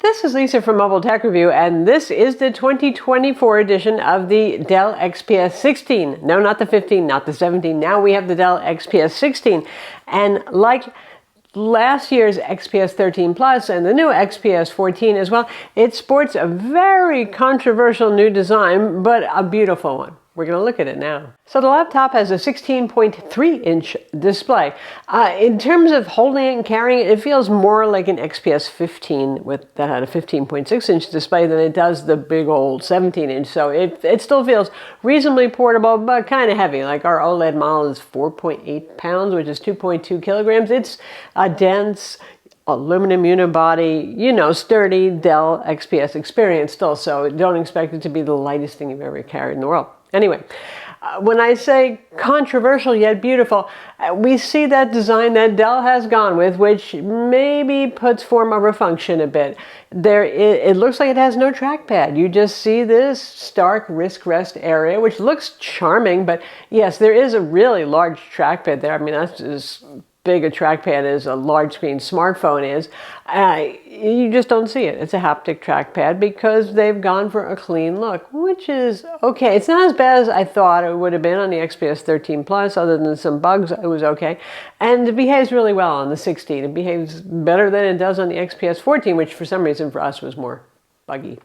This is Lisa from Mobile Tech Review, and this is the 2024 edition of the Dell XPS 16. No, not the 15, not the 17. Now we have the Dell XPS 16. And like last year's XPS 13 Plus and the new XPS 14 as well, it sports a very controversial new design, but a beautiful one. We're going to look at it now. So the laptop has a 16.3-inch display. In terms of holding it and carrying it, it feels more like an XPS 15 that had a 15.6-inch display than it does the big old 17-inch. So it still feels reasonably portable, but kind of heavy. Like our OLED model is 4.8 pounds, which is 2.2 kilograms. It's a dense aluminum unibody, sturdy Dell XPS experience still. So don't expect it to be the lightest thing you've ever carried in the world. Anyway, when I say controversial yet beautiful, we see that design that Dell has gone with, which maybe puts form over function a bit. It looks like it has no trackpad. You just see this stark wrist rest area, which looks charming, but yes, there is a really large trackpad there. I mean, that's as big a trackpad as a large screen smartphone is. You just don't see it. It's a haptic trackpad because they've gone for a clean look, which is okay. It's not as bad as I thought it would have been on the XPS 13 Plus, other than some bugs. It was okay. And it behaves really well on the 16. It behaves better than it does on the XPS 14, which for some reason for us was more buggy.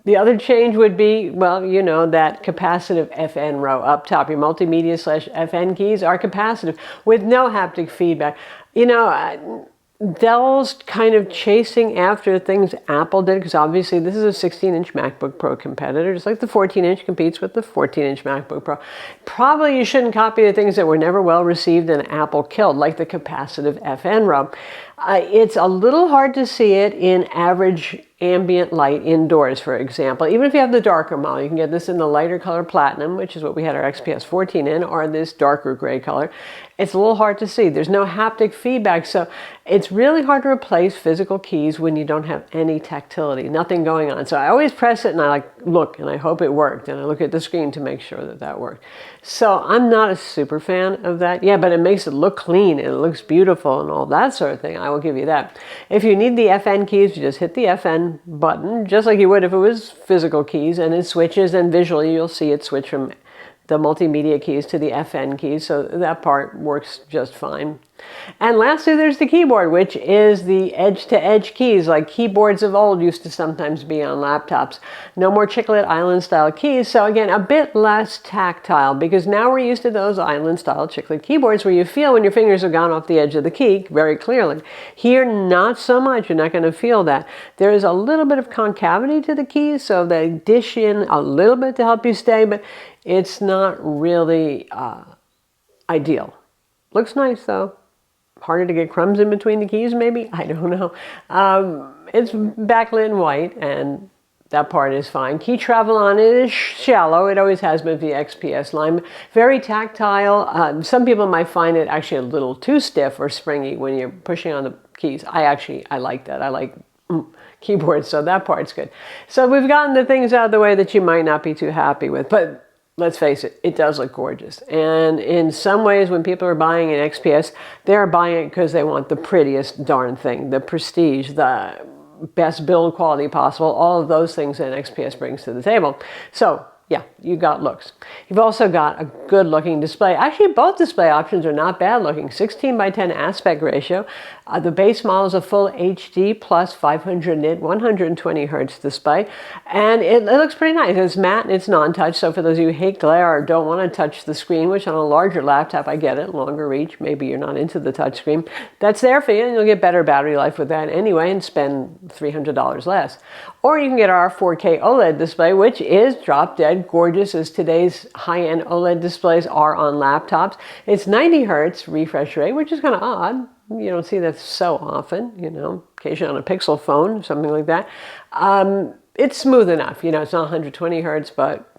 The other change would be, well, that capacitive FN row up top. Your multimedia/FN keys are capacitive with no haptic feedback. Dell's kind of chasing after things Apple did, because obviously this is a 16-inch MacBook Pro competitor, just like the 14-inch competes with the 14-inch MacBook Pro. Probably you shouldn't copy the things that were never well received and Apple killed, like the capacitive FN row. It's a little hard to see it in average ambient light indoors, for example. Even if you have the darker model, you can get this in the lighter color platinum, which is what we had our XPS 14 in, or this darker gray color. It's a little hard to see. There's no haptic feedback, so it's really hard to replace physical keys when you don't have any tactility, nothing going on. So I always press it and I look and I hope it worked, and I look at the screen to make sure that worked. So I'm not a super fan of that. Yeah, but it makes it look clean and it looks beautiful and all that sort of thing. I will give you that. If you need the FN keys, you just hit the FN button, just like you would if it was physical keys, and it switches, and visually you'll see it switch from the multimedia keys to the FN keys, so that part works just fine. And lastly, there's the keyboard, which is the edge-to-edge keys, like keyboards of old used to sometimes be on laptops. No more chiclet island-style keys, so again, a bit less tactile, because now we're used to those island-style chiclet keyboards where you feel when your fingers have gone off the edge of the key very clearly. Here, not so much. You're not going to feel that. There is a little bit of concavity to the keys, so they dish in a little bit to help you stay, but it's not really ideal. Looks nice, though. Harder to get crumbs in between the keys, maybe? I don't know. It's backlit in white, and that part is fine. Key travel on it is shallow. It always has been with the XPS line. Very tactile. Some people might find it actually a little too stiff or springy when you're pushing on the keys. I like that. I like keyboards, so that part's good. So we've gotten the things out of the way that you might not be too happy with, but let's face it, it does look gorgeous. And in some ways, when people are buying an XPS, they're buying it because they want the prettiest darn thing, the prestige, the best build quality possible, all of those things that an XPS brings to the table. So yeah, you got looks. You've also got a good looking display. Actually, both display options are not bad looking. 16:10 aspect ratio. The base model is a full HD plus 500 nit, 120 hertz display. And it looks pretty nice. It's matte and it's non-touch. So for those of you who hate glare or don't want to touch the screen, which on a larger laptop, I get it, longer reach, maybe you're not into the touch screen, that's there for you, and you'll get better battery life with that anyway and spend $300 less. Or you can get our 4K OLED display, which is drop dead gorgeous as today's high-end OLED displays are on laptops. It's 90 hertz refresh rate, which is kind of odd. You don't see that so often, occasionally on a Pixel phone, something like that. It's smooth enough. It's not 120 hertz, but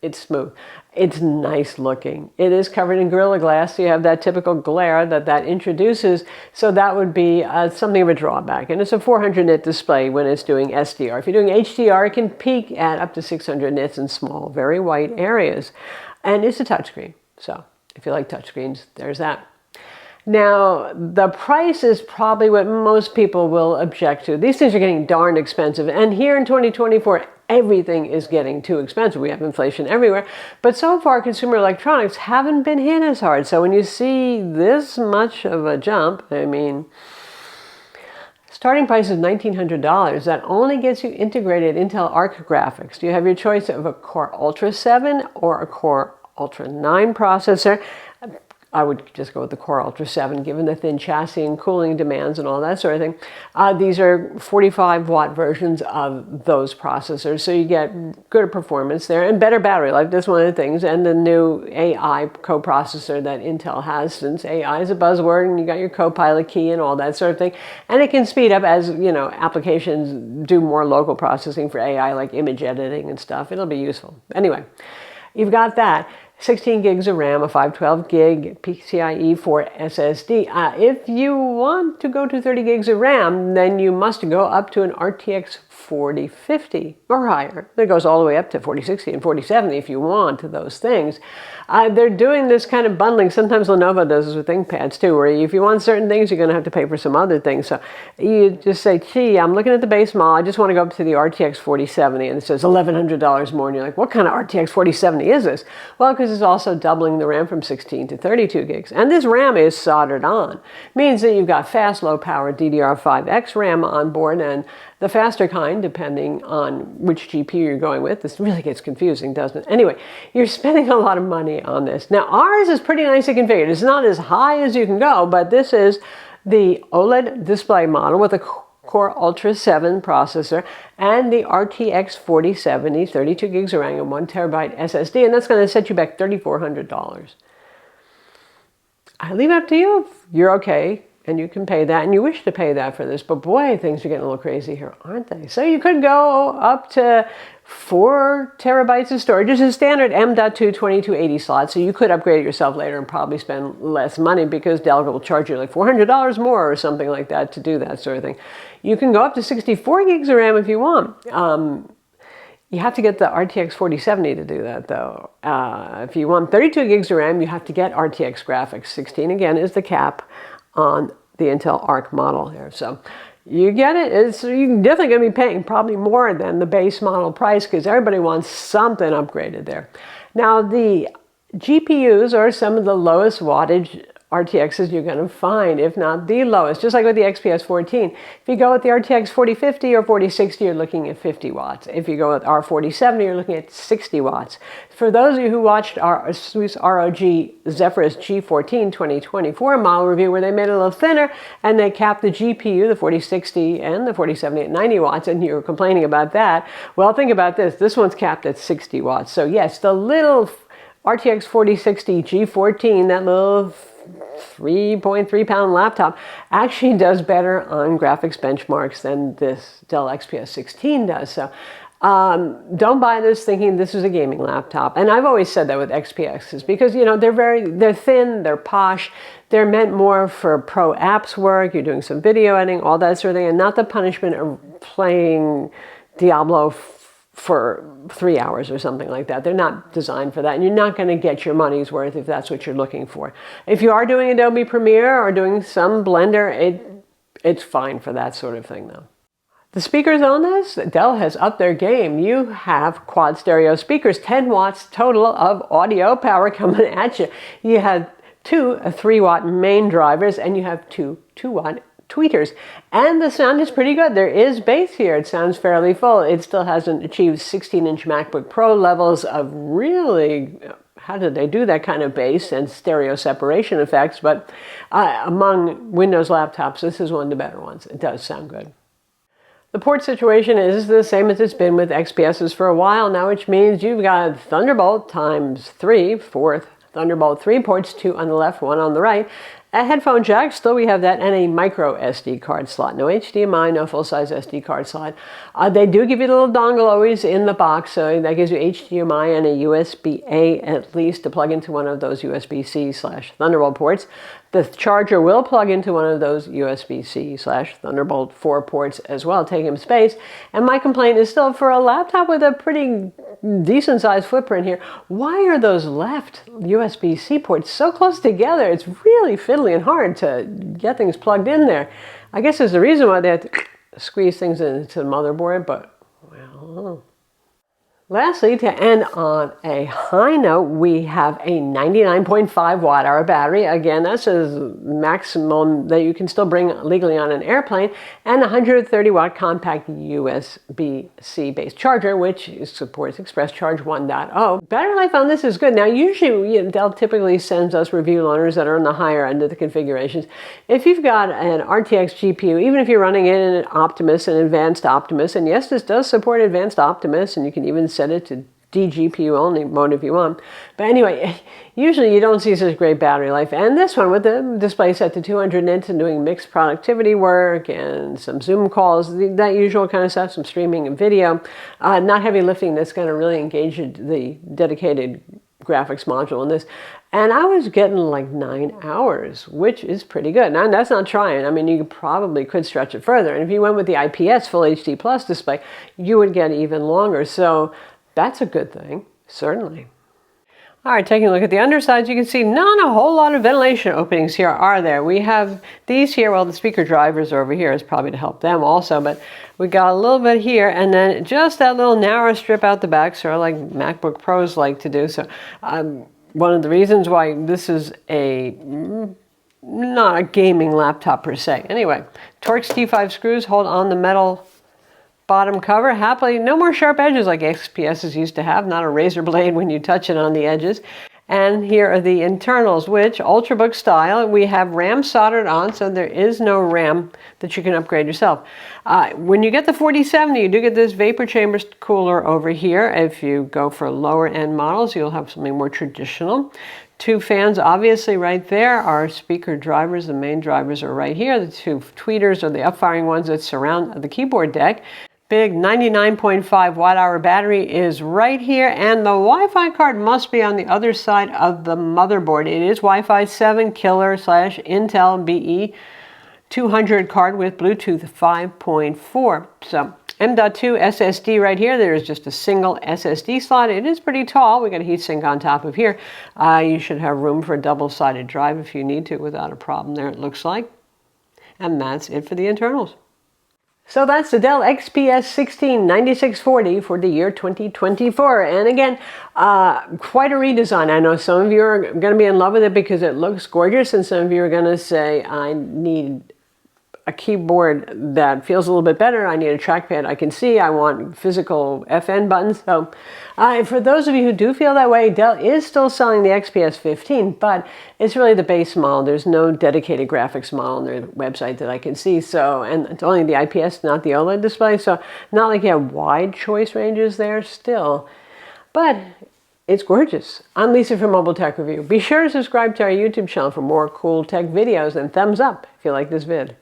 it's smooth. It's nice looking. It is covered in Gorilla Glass, so you have that typical glare that introduces, so that would be something of a drawback. And it's a 400 nit display when it's doing SDR. If you're doing HDR, it can peak at up to 600 nits in small, very white areas. And it's a touchscreen, so if you like touchscreens, there's that. Now, the price is probably what most people will object to. These things are getting darn expensive. And here in 2024, everything is getting too expensive. We have inflation everywhere. But so far, consumer electronics haven't been hit as hard. So when you see this much of a jump, I mean, starting price is $1,900. That only gets you integrated Intel Arc graphics. You have your choice of a Core Ultra 7 or a Core Ultra 9 processor. I would just go with the Core Ultra 7, given the thin chassis and cooling demands and all that sort of thing. These are 45-watt versions of those processors, so you get good performance there and better battery life. That's one of the things. And the new AI coprocessor that Intel has, since AI is a buzzword, and you got your Copilot key and all that sort of thing. And it can speed up as, you know, applications do more local processing for AI, like image editing and stuff. It'll be useful. Anyway, you've got that. 16 gigs of RAM, a 512 gig PCIe 4 SSD. If you want to go to 30 gigs of RAM, then you must go up to an RTX 4050 or higher. That goes all the way up to 4060 and 4070 if you want those things. They're doing this kind of bundling. Sometimes Lenovo does this with ThinkPads too, where if you want certain things, you're going to have to pay for some other things. So you just say, gee, I'm looking at the base model. I just want to go up to the RTX 4070, and it says $1,100 more. And you're like, what kind of RTX 4070 is this? Well, because it's also doubling the RAM from 16 to 32 gigs. And this RAM is soldered on. Means that you've got fast, low-power DDR5X RAM on board, and the faster kind, depending on which GPU you're going with. This really gets confusing, doesn't it? Anyway, you're spending a lot of money on this. Now, ours is pretty nicely configured. It's not as high as you can go, but this is the OLED display model with a Core Ultra 7 processor and the RTX 4070, 32 gigs of RAM and 1 terabyte SSD, and that's going to set you back $3,400. I leave it up to you. You're okay, and you can pay that, and you wish to pay that for this, but boy, things are getting a little crazy here, aren't they? So you could go up to 4 terabytes of storage. It's a standard M.2 2280 slot, so you could upgrade it yourself later and probably spend less money because Dell will charge you like $400 more or something like that to do that sort of thing. You can go up to 64 gigs of RAM if you want. You have to get the RTX 4070 to do that, though. If you want 32 gigs of RAM, you have to get RTX graphics. 16, again, is the cap on the Intel Arc model here. So you get it. You're definitely going to be paying probably more than the base model price because everybody wants something upgraded there. Now, the GPUs are some of the lowest wattage RTXs you're going to find, if not the lowest, just like with the XPS 14. If you go with the RTX 4050 or 4060, you're looking at 50 watts. If you go with our 4070, you're looking at 60 watts. For those of you who watched our ASUS ROG Zephyrus G14 2024 model review, where they made it a little thinner and they capped the GPU, the 4060 and the 4070 at 90 watts, and you were complaining about that, well, think about this. This one's capped at 60 watts. So yes, the little RTX 4060 G14, that little 3.3 pound laptop, actually does better on graphics benchmarks than this Dell XPS 16 does. So don't buy this thinking this is a gaming laptop. And I've always said that with XPSs because, you know, they're thin, they're posh, they're meant more for pro apps work. You're doing some video editing, all that sort of thing, and not the punishment of playing Diablo for 3 hours or something like that. They're not designed for that, and you're not going to get your money's worth if that's what you're looking for. If you are doing Adobe Premiere or doing some Blender, it's fine for that sort of thing, though. The speakers on this, Dell has upped their game. You have quad stereo speakers, 10 watts total of audio power coming at you. You have two 3-watt main drivers, and you have two 2-watt tweeters, and the sound is pretty good. There is bass here. It sounds fairly full. It still hasn't achieved 16-inch MacBook Pro levels of really, how did they do that kind of bass and stereo separation effects, but among Windows laptops, this is one of the better ones. It does sound good. The port situation is the same as it's been with XPSs for a while now, which means you've got Thunderbolt times 3, fourth Thunderbolt 3 ports, 2 on the left, 1 on the right. A headphone jack, still we have that, and a micro SD card slot. No HDMI, no full-size SD card slot. They do give you a little dongle always in the box, so that gives you HDMI and a USB-A at least to plug into one of those USB-C/Thunderbolt ports. The charger will plug into one of those USB-C/Thunderbolt 4 ports as well, taking space. And my complaint is still for a laptop with a pretty decent sized footprint here. Why are those left USB-C ports so close together? It's really fiddly and hard to get things plugged in there. I guess there's a reason why they have to squeeze things into the motherboard, but well. Lastly, to end on a high note, we have a 99.5 watt-hour battery. Again, that's the maximum that you can still bring legally on an airplane, and a 130 watt compact USB-C based charger, which supports Express Charge 1.0. Battery life on this is good. Now, usually Dell typically sends us review loaners that are on the higher end of the configurations. If you've got an RTX GPU, even if you're running in an Optimus, an advanced Optimus, and yes, this does support advanced Optimus, and you can even set it to DGPU only mode if you want. But anyway, usually you don't see such great battery life. And this one, with the display set to 200 nits and doing mixed productivity work and some Zoom calls, that usual kind of stuff, some streaming and video, not heavy lifting that's going to really engage the dedicated graphics module in this. And I was getting like 9 hours, which is pretty good. Now, that's not trying. I mean, you probably could stretch it further. And if you went with the IPS Full HD Plus display, you would get even longer. So that's a good thing, certainly. All right, taking a look at the undersides, you can see not a whole lot of ventilation openings here, are there? We have these here, well, the speaker drivers are over here is probably to help them also, but we got a little bit here, and then just that little narrow strip out the back, sort of like MacBook Pros like to do. So one of the reasons why this is not a gaming laptop per se. Anyway, Torx T5 screws hold on the metal bottom cover. Happily, no more sharp edges like XPSs used to have, not a razor blade when you touch it on the edges. And here are the internals, which, Ultrabook style, we have RAM soldered on, so there is no RAM that you can upgrade yourself. When you get the 4070, you do get this vapor chamber cooler over here. If you go for lower end models, you'll have something more traditional. 2 fans, obviously, right there. Our speaker drivers, the main drivers are right here. The 2 tweeters are the up-firing ones that surround the keyboard deck. Big 99.5 watt-hour battery is right here, and the Wi-Fi card must be on the other side of the motherboard. It is Wi-Fi 7 killer / Intel BE 200 card with Bluetooth 5.4. So M.2 SSD right here. There is just a single SSD slot. It is pretty tall. We got a heatsink on top of here. You should have room for a double-sided drive if you need to without a problem there, it looks like. And that's it for the internals. So that's the Dell XPS 169640 for the year 2024. And again, quite a redesign. I know some of you are going to be in love with it because it looks gorgeous, and some of you are going to say, I need a keyboard that feels a little bit better. I need a trackpad I can see. I want physical FN buttons. So for those of you who do feel that way, Dell is still selling the XPS 15, but it's really the base model. There's no dedicated graphics model on their website that I can see. So, and it's only the IPS, not the OLED display. So not like you have wide choice ranges there still, but it's gorgeous. I'm Lisa from Mobile Tech Review. Be sure to subscribe to our YouTube channel for more cool tech videos, and thumbs up if you like this vid.